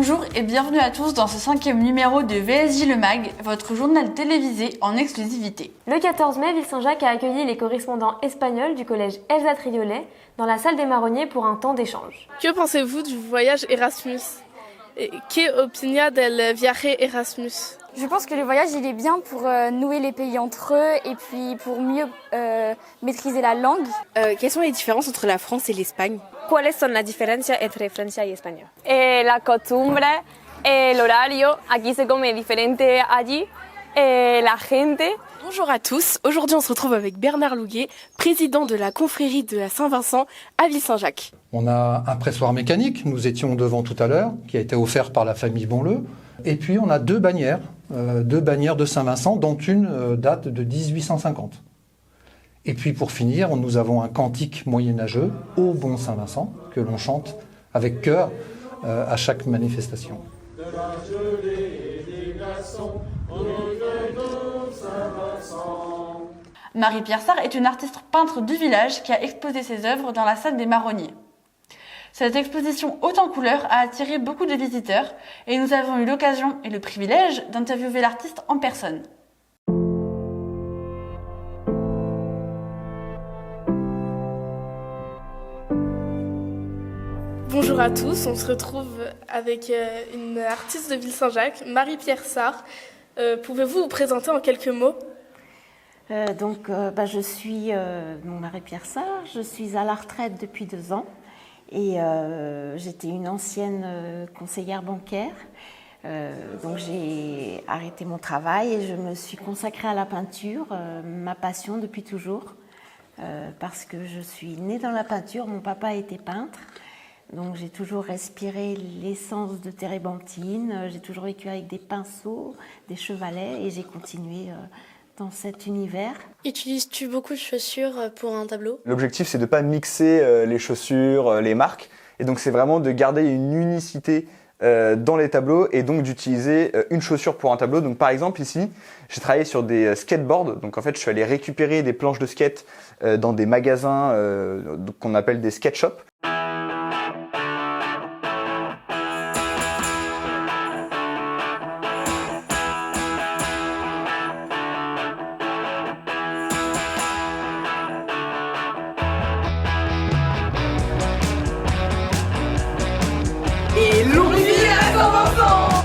Bonjour et bienvenue à tous dans ce 5e numéro de VSJ Le Mag, votre journal télévisé en exclusivité. Le 14 mai, Ville-Saint-Jacques a accueilli les correspondants espagnols du collège Elsa Triolet dans la salle des marronniers pour un temps d'échange. Que pensez-vous du voyage Erasmus? Que opina del viaje Erasmus? Je pense que le voyage il est bien pour nouer les pays entre eux et puis pour mieux maîtriser la langue. Quelles sont les différences entre la France et l'Espagne? ¿Cuáles son las diferencias entre Francia y España? La costumbre, el horario, aquí se come diferente allí, la gente. Bonjour à tous, aujourd'hui on se retrouve avec Bernard Louguet, président de la confrérie de la Saint-Vincent à Ville-Saint-Jacques. On a un pressoir mécanique, nous étions devant tout à l'heure, qui a été offert par la famille Bonleu. Et puis on a deux bannières de Saint-Vincent, dont une date de 1850. Et puis pour finir, nous avons un cantique moyenâgeux, Ô bon Saint-Vincent, que l'on chante avec cœur à chaque manifestation. De la gelée et des glaçons, Saint-Vincent. Marie-Pierre Sarr est une artiste peintre du village qui a exposé ses œuvres dans la salle des marronniers. Cette exposition haute en couleurs a attiré beaucoup de visiteurs et nous avons eu l'occasion et le privilège d'interviewer l'artiste en personne. Bonjour à tous, on se retrouve avec une artiste de Ville-Saint-Jacques, Marie-Pierre Sarr. Pouvez-vous vous présenter en quelques mots? Je suis Marie-Pierre Sarr, je suis à la retraite depuis 2 ans et j'étais une ancienne conseillère bancaire. Donc j'ai arrêté mon travail et je me suis consacrée à la peinture, ma passion depuis toujours, parce que je suis née dans la peinture, mon papa était peintre. Donc j'ai toujours respiré l'essence de térébenthine, j'ai toujours vécu avec des pinceaux, des chevalets et j'ai continué dans cet univers. Utilises-tu beaucoup de chaussures pour un tableau? L'objectif c'est de ne pas mixer les chaussures, les marques, et donc c'est vraiment de garder une unicité dans les tableaux et donc d'utiliser une chaussure pour un tableau. Donc par exemple ici, j'ai travaillé sur des skateboards, donc en fait je suis allé récupérer des planches de skate dans des magasins qu'on appelle des skate shops. Et l'oublie à Saint-Vincent!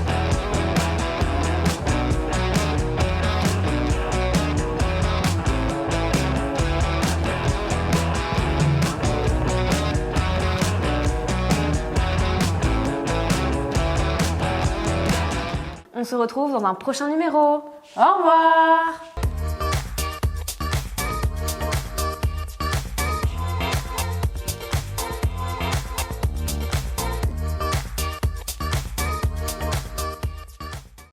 On se retrouve dans un prochain numéro. Au revoir!